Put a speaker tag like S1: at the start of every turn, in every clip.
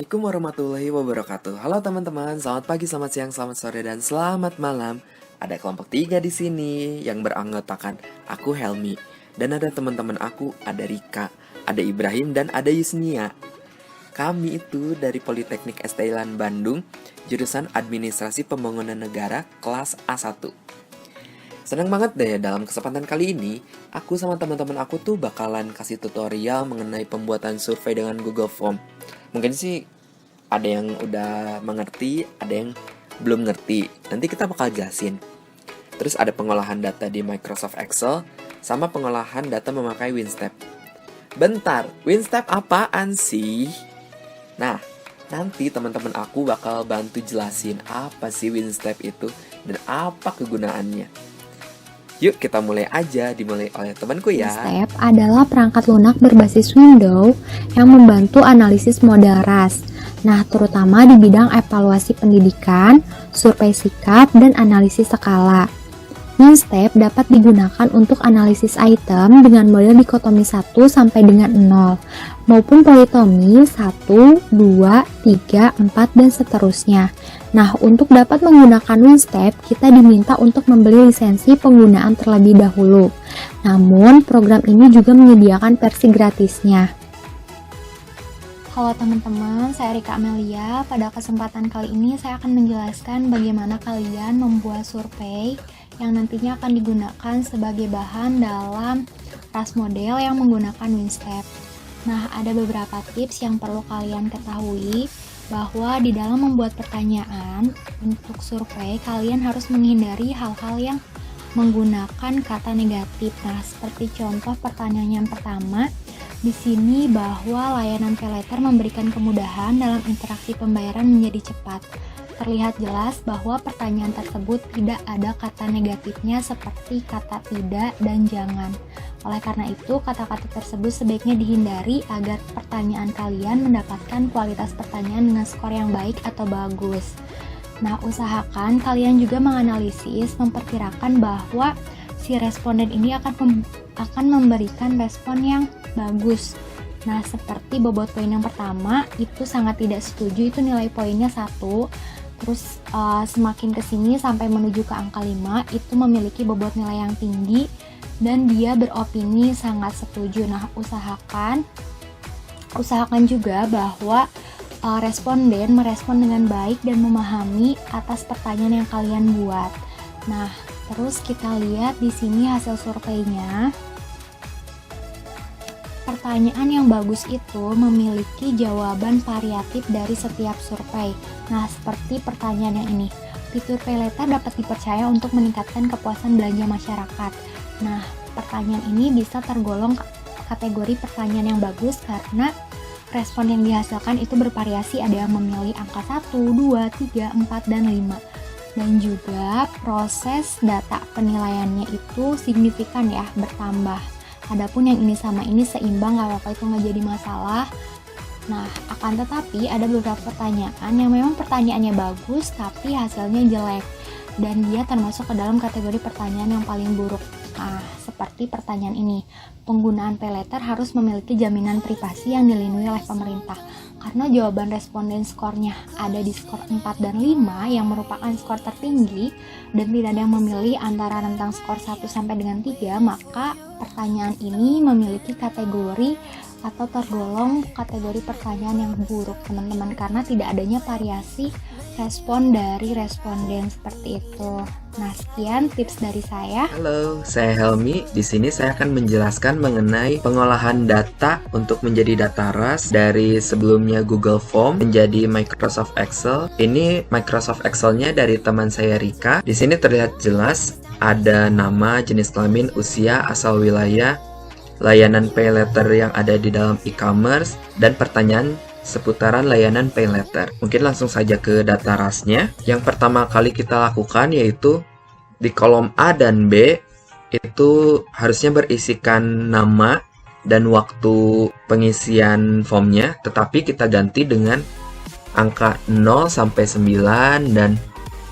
S1: Assalamualaikum warahmatullahi wabarakatuh. Halo teman-teman, selamat pagi, selamat siang, selamat sore, dan selamat malam. Ada kelompok 3 di sini yang beranggotakan aku Helmi, dan ada teman-teman aku, ada Rika, ada Ibrahim, dan ada Yusnia. Kami itu dari Politeknik Estailan Bandung, jurusan Administrasi Pembangunan Negara kelas A1. Senang banget deh, dalam kesempatan kali ini aku sama teman-teman aku tuh bakalan kasih tutorial mengenai pembuatan survei dengan Google Form. Mungkin sih ada yang udah mengerti, ada yang belum ngerti. Nanti kita bakal jelasin. Terus ada pengolahan data di Microsoft Excel sama pengolahan data memakai WinStep. Bentar, WinStep apaan sih? Nah, nanti teman-teman aku bakal bantu jelasin apa sih WinStep itu dan apa kegunaannya. Yuk kita mulai aja, dimulai oleh temanku ya.
S2: WinStep adalah perangkat lunak berbasis Windows yang membantu analisis model RAS. Nah, terutama di bidang evaluasi pendidikan, survei sikap, dan analisis skala. WinStep dapat digunakan untuk analisis item dengan model dikotomi 1 sampai dengan 0, maupun politomi 1, 2, 3, 4, dan seterusnya. Nah, untuk dapat menggunakan WinStep, kita diminta untuk membeli lisensi penggunaan terlebih dahulu. Namun, program ini juga menyediakan versi gratisnya. Halo teman-teman, saya Rika Amelia. Pada kesempatan kali ini saya akan menjelaskan bagaimana kalian membuat survei yang nantinya akan digunakan sebagai bahan dalam RAS model yang menggunakan WinStep. Nah, ada beberapa tips yang perlu kalian ketahui bahwa di dalam membuat pertanyaan untuk survei, kalian harus menghindari hal-hal yang menggunakan kata negatif. Nah, seperti contoh pertanyaan yang pertama, di sini bahwa layanan paylater memberikan kemudahan dalam interaksi pembayaran menjadi cepat. Terlihat jelas bahwa pertanyaan tersebut tidak ada kata negatifnya seperti kata tidak dan jangan. Oleh karena itu, kata-kata tersebut sebaiknya dihindari agar pertanyaan kalian mendapatkan kualitas pertanyaan dengan skor yang baik atau bagus. Nah, usahakan kalian juga menganalisis, memperkirakan bahwa si responden ini akan memberikan respon yang bagus. Nah, seperti bobot poin yang pertama, itu sangat tidak setuju, itu nilai poinnya 1. Terus semakin kesini sampai menuju ke angka 5, itu memiliki bobot nilai yang tinggi dan dia beropini sangat setuju. Nah, usahakan juga bahwa responden merespon dengan baik dan memahami atas pertanyaan yang kalian buat. Nah, terus kita lihat di sini hasil surveinya. Pertanyaan yang bagus itu memiliki jawaban variatif dari setiap survei. Nah, seperti pertanyaan yang ini. Fitur paylater dapat dipercaya untuk meningkatkan kepuasan belanja masyarakat. Nah, pertanyaan ini bisa tergolong kategori pertanyaan yang bagus karena respon yang dihasilkan itu bervariasi. Ada yang memilih angka 1, 2, 3, 4, dan 5. Dan juga proses data penilaiannya itu signifikan ya, bertambah. Adapun yang ini sama ini seimbang, gak apa-apa, itu nggak jadi masalah. Nah, akan tetapi ada beberapa pertanyaan yang memang pertanyaannya bagus tapi hasilnya jelek, dan dia termasuk ke dalam kategori pertanyaan yang paling buruk. Nah, seperti pertanyaan ini, penggunaan paylater harus memiliki jaminan privasi yang dilindungi oleh pemerintah. Karena jawaban responden skornya ada di skor 4 dan 5 yang merupakan skor tertinggi dan tidak ada yang memilih antara rentang skor 1 sampai dengan 3, maka pertanyaan ini memiliki kategori atau tergolong kategori pertanyaan yang buruk, teman-teman, karena tidak adanya variasi respon dari responden seperti itu. Nah, sekian tips dari saya.
S1: Halo, saya Helmi. Di sini saya akan menjelaskan mengenai pengolahan data untuk menjadi data RAS dari sebelumnya Google Form menjadi Microsoft Excel. Ini Microsoft Excel-nya dari teman saya Rika. Di sini terlihat jelas ada nama, jenis kelamin, usia, asal wilayah, layanan paylater yang ada di dalam e-commerce, dan pertanyaan seputaran layanan paylater. Mungkin langsung saja ke data RAS-nya. Yang pertama kali kita lakukan yaitu di kolom A dan B itu harusnya berisikan nama dan waktu pengisian formnya, tetapi kita ganti dengan angka 0 sampai 9, dan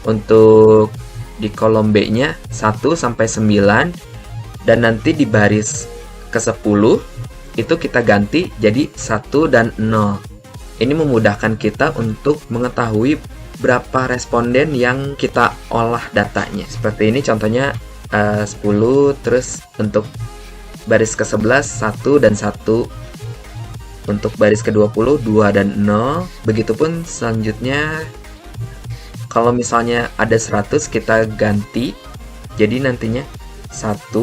S1: untuk di kolom B-nya 1 sampai 9, dan nanti di baris ke-10 itu kita ganti jadi 1 dan 0. Ini memudahkan kita untuk mengetahui berapa responden yang kita olah datanya. Seperti ini contohnya 10, terus untuk baris ke-11 1 dan 1, untuk baris ke-20 2 dan 0. Begitupun selanjutnya kalau misalnya ada 100 kita ganti jadi nantinya 1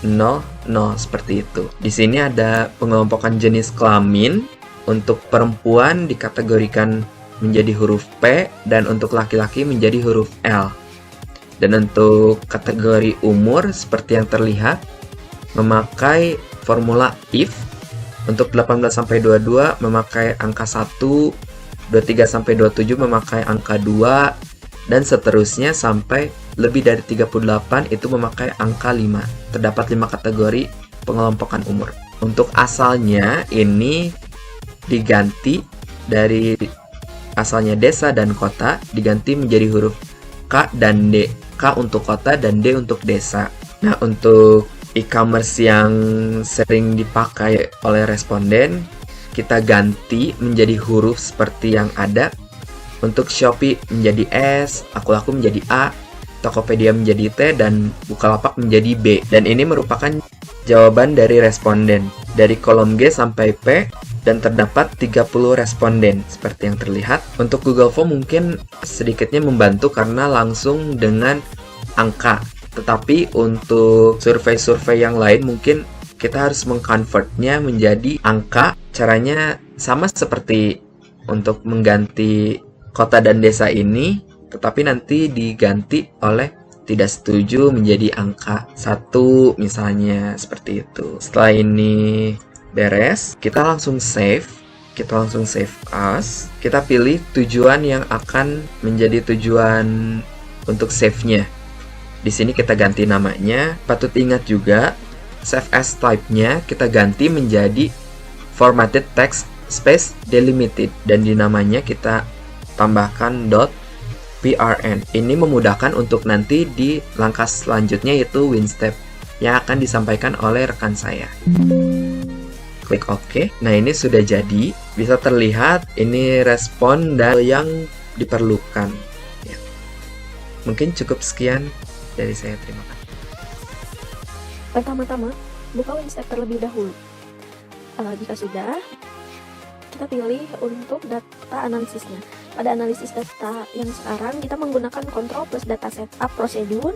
S1: 0 0 seperti itu. Di sini ada pengelompokan jenis kelamin. Untuk perempuan dikategorikan menjadi huruf P dan untuk laki-laki menjadi huruf L. Dan untuk kategori umur seperti yang terlihat memakai formula if. Untuk 18 sampai 22 memakai angka 1, 23 sampai 27 memakai angka 2 dan seterusnya sampai lebih dari 38 itu memakai angka 5. Terdapat 5 kategori pengelompokan umur. Untuk asalnya ini diganti dari asalnya desa dan kota diganti menjadi huruf K dan D. K untuk kota dan D untuk desa. Nah, untuk e-commerce yang sering dipakai oleh responden kita ganti menjadi huruf seperti yang ada. Untuk Shopee menjadi S, Aku-Laku menjadi A, Tokopedia menjadi T, dan Bukalapak menjadi B. Dan ini merupakan jawaban dari responden dari kolom G sampai P. Dan terdapat 30 responden seperti yang terlihat. Untuk Google Form mungkin sedikitnya membantu karena langsung dengan angka. Tetapi untuk survei-survei yang lain mungkin kita harus mengconvertnya menjadi angka. Caranya sama seperti untuk mengganti kota dan desa ini, tetapi nanti diganti oleh tidak setuju menjadi angka 1 misalnya, seperti itu. Setelah ini beres, kita langsung save as. Kita pilih tujuan yang akan menjadi tujuan untuk save-nya. Di sini kita ganti namanya. Patut ingat juga, save as type-nya kita ganti menjadi formatted text space delimited dan di namanya kita tambahkan .prn. Ini memudahkan untuk nanti di langkah selanjutnya yaitu WinStep yang akan disampaikan oleh rekan saya. Klik OK. Nah, ini sudah jadi. Bisa terlihat ini respon dan yang diperlukan. Ya. Mungkin cukup sekian dari saya. Terima kasih.
S3: Pertama-tama, buka WinStep terlebih dahulu. Jika sudah, kita pilih untuk data analisisnya. Pada analisis data yang sekarang, kita menggunakan Control plus Data Setup Procedure.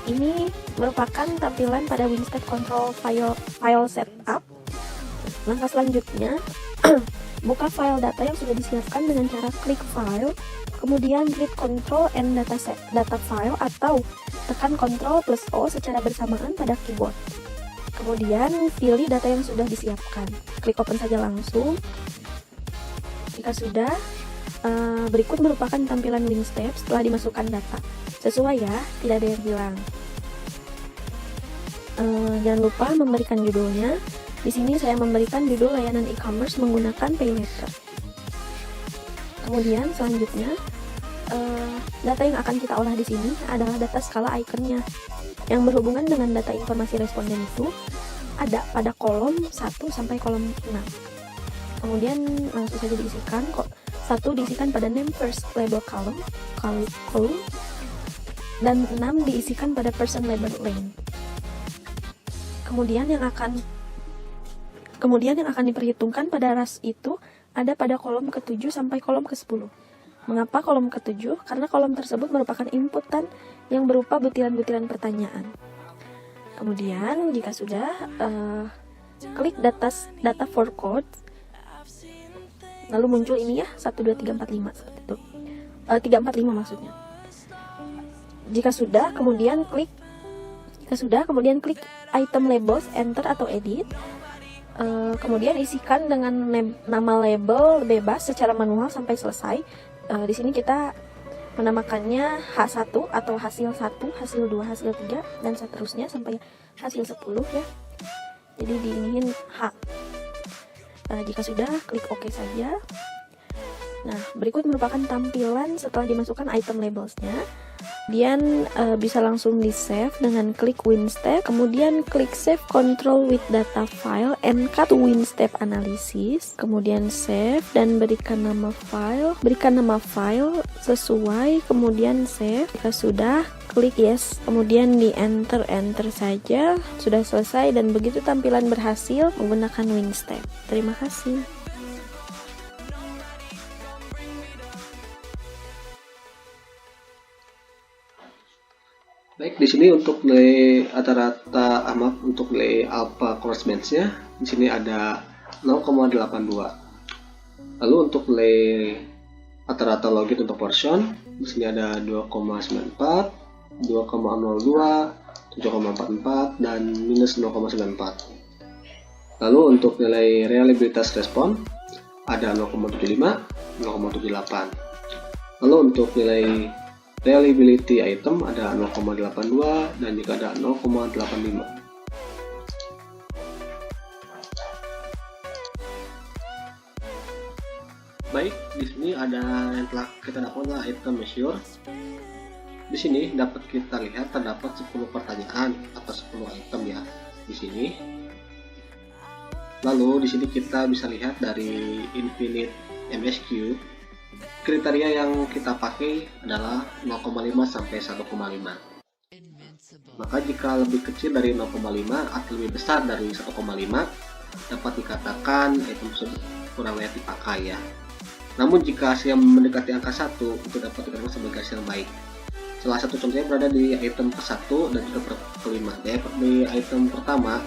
S3: Ini merupakan tampilan pada WinStep Control File Setup. Langkah selanjutnya, buka file data yang sudah disiapkan dengan cara klik File, kemudian klik Control and Data File atau tekan Control plus O secara bersamaan pada keyboard. Kemudian pilih data yang sudah disiapkan. Klik Open saja langsung. Jika sudah, berikut merupakan tampilan WinStep setelah dimasukkan data. Sesuai ya, tidak ada yang hilang. Jangan lupa memberikan judulnya. Di sini saya memberikan judul layanan e-commerce menggunakan PayLater. Kemudian selanjutnya, data yang akan kita olah di sini adalah data skala ikonnya. Yang berhubungan dengan data informasi responden itu ada pada kolom 1 sampai kolom 6. Kemudian langsung saja diisikan. 1 diisikan pada name first label column, dan 6 diisikan pada person label lane. Kemudian yang akan diperhitungkan pada ras itu ada pada kolom ke-7 sampai kolom ke-10. Mengapa kolom ke-7? Karena kolom tersebut merupakan inputan yang berupa butiran-butiran pertanyaan. Kemudian jika sudah, klik data for code, lalu muncul ini ya, 1, 2, 3, 4, 5 seperti itu. 3, 4, 5 maksudnya. Jika sudah, kemudian klik item labels, enter atau edit. Kemudian isikan dengan nama label bebas secara manual sampai selesai. Di sini kita menamakannya H1 atau hasil 1, hasil 2, hasil 3 dan seterusnya sampai hasil 10 ya. Jadi diiniin H. Jika sudah, klik OK saja. Nah, berikut merupakan tampilan setelah dimasukkan item labelsnya. Kemudian bisa langsung di save dengan klik WinStep, kemudian klik save control with data file and cut to WinStep analysis, kemudian save dan berikan nama file sesuai, kemudian save. Jika sudah, klik yes, kemudian di enter saja. Sudah selesai dan begitu tampilan berhasil menggunakan WinStep. Terima kasih.
S4: Baik, di sini untuk nilai rata-rata untuk nilai alpha cross match-nya di sini ada 0,82. Lalu untuk nilai rata-rata logit untuk portion di sini ada 2,94, 2,02, 7,44 dan minus 0,94. Lalu untuk nilai reliabilitas respon ada 0,75, 0,78. Lalu untuk nilai reliability item ada 0,82 dan juga ada 0,85. Baik, di sini ada yang telah kita dapatkan item measure. Di sini dapat kita lihat terdapat 10 pertanyaan atau 10 item ya di sini. Lalu di sini kita bisa lihat dari infinite MSQ. Kriteria yang kita pakai adalah 0,5 sampai 1,5. Maka jika lebih kecil dari 0,5 atau lebih besar dari 1,5, dapat dikatakan item tersebut kurang layak dipakai ya. Namun jika hasil yang mendekati angka 1, itu dapat dikatakan sebagai hasil yang baik. Salah satu contohnya berada di item ke-1 dan juga ke-5. Di item pertama,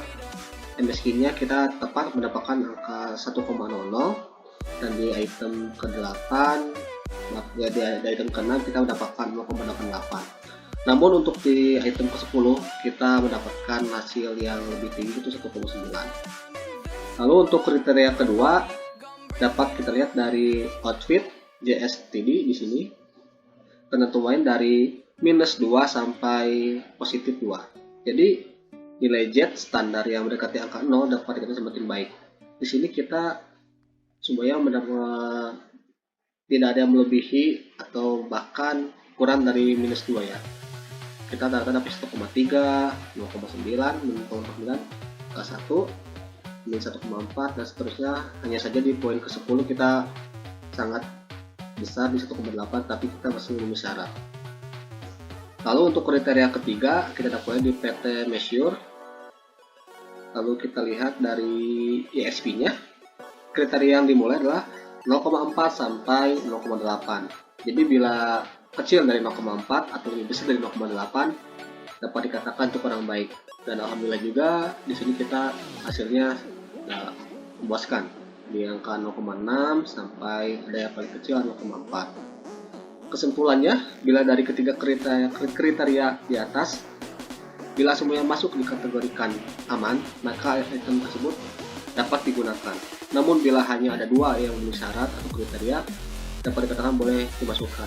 S4: MSQ-nya kita tepat mendapatkan angka 1,00. Dan di item ke-8 ya di item ke-6 kita mendapatkan 0,88. Namun untuk di item ke-10 kita mendapatkan hasil yang lebih tinggi itu 1,9. Lalu untuk kriteria kedua dapat kita lihat dari outfit JSTD di sini penentuan dari minus 2 sampai positif 2. Jadi nilai Z standar yang mendekati angka 0 dapat dikatakan semakin baik. Di sini kita supaya tidak ada yang melebihi atau bahkan kurang dari minus 2 ya. Kita dapat 1,3, 0,9, 0,9, K1, minus 1,4 dan seterusnya. Hanya saja di poin ke-10 kita sangat besar di 1,8 tapi kita masih memenuhi syarat. Lalu untuk kriteria ketiga kita dapatnya di PT Measure. Lalu kita lihat dari EXP-nya. Kriteria yang dimulai adalah 0,4 sampai 0,8. Jadi bila kecil dari 0,4 atau lebih besar dari 0,8 dapat dikatakan itu kurang baik. Dan alhamdulillah juga di sini kita hasilnya memuaskan di angka 0,6 sampai ada yang paling kecil 0,4. Kesimpulannya, bila dari ketiga kriteria di atas, bila semuanya masuk dikategorikan aman, maka item tersebut dapat digunakan. Namun bila hanya ada 2 yang memenuhi syarat atau kriteria, dapat dikatakan boleh dimasukkan.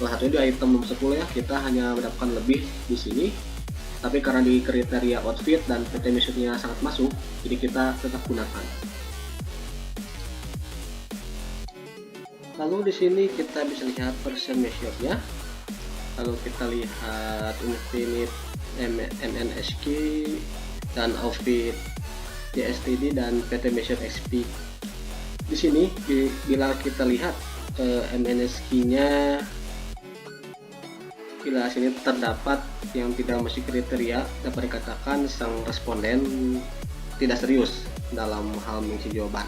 S4: Salah satunya di item nomor 10 ya, kita hanya mendapatkan lebih di sini. Tapi karena di kriteria outfit dan PT measure-nya sangat masuk, jadi kita tetap gunakan. Lalu di sini kita bisa lihat percent measure-nya. Lalu kita lihat infinite MNSQ dan outfit JSTD dan PT Measure XP. Di sini bila kita lihat MNSQ-nya, bila sini terdapat yang tidak masuk kriteria, dapat dikatakan sang responden tidak serius dalam hal mengisi jawaban.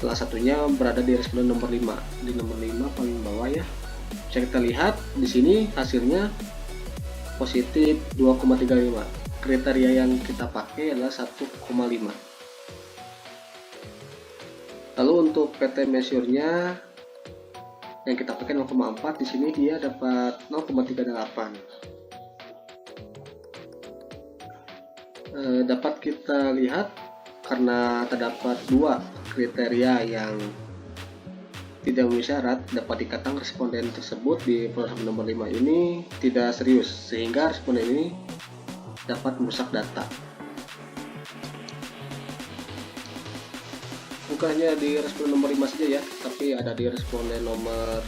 S4: Salah satunya berada di responden nomor 5. Di nomor 5 paling bawah ya. Bisa kita lihat di sini hasilnya positif 2,35. Kriteria yang kita pakai adalah 1,5. Lalu untuk PT measure-nya yang kita pakai 0,4, di sini dia dapat 0,38. Dapat kita lihat karena terdapat 2 kriteria yang tidak memenuhi syarat, dapat dikatakan responden tersebut di proses nomor 5 ini tidak serius, sehingga responden ini dapat merusak data. Bukan hanya di responden nomor 5 saja ya, tapi ada di responden nomor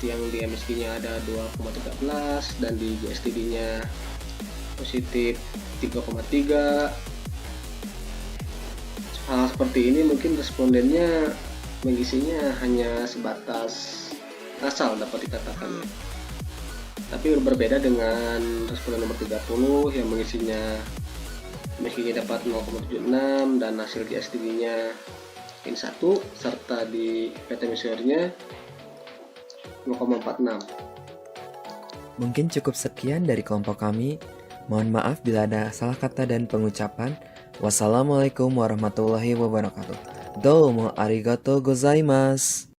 S4: yang di MSG-nya ada 2,13 dan di GSTD-nya positif 3,3. Hal seperti ini mungkin respondennya mengisinya hanya sebatas asal dapat dikatakan ya. Tapi berbeda dengan responden nomor 30 yang mengisinya MSG-nya dapat 0,76 dan hasil GSTD-nya N1 serta di PT measure-nya 0,46.
S1: Mungkin cukup sekian dari kelompok kami. Mohon maaf bila ada salah kata dan pengucapan. Wassalamualaikum warahmatullahi wabarakatuh. Doumo arigatou gozaimasu.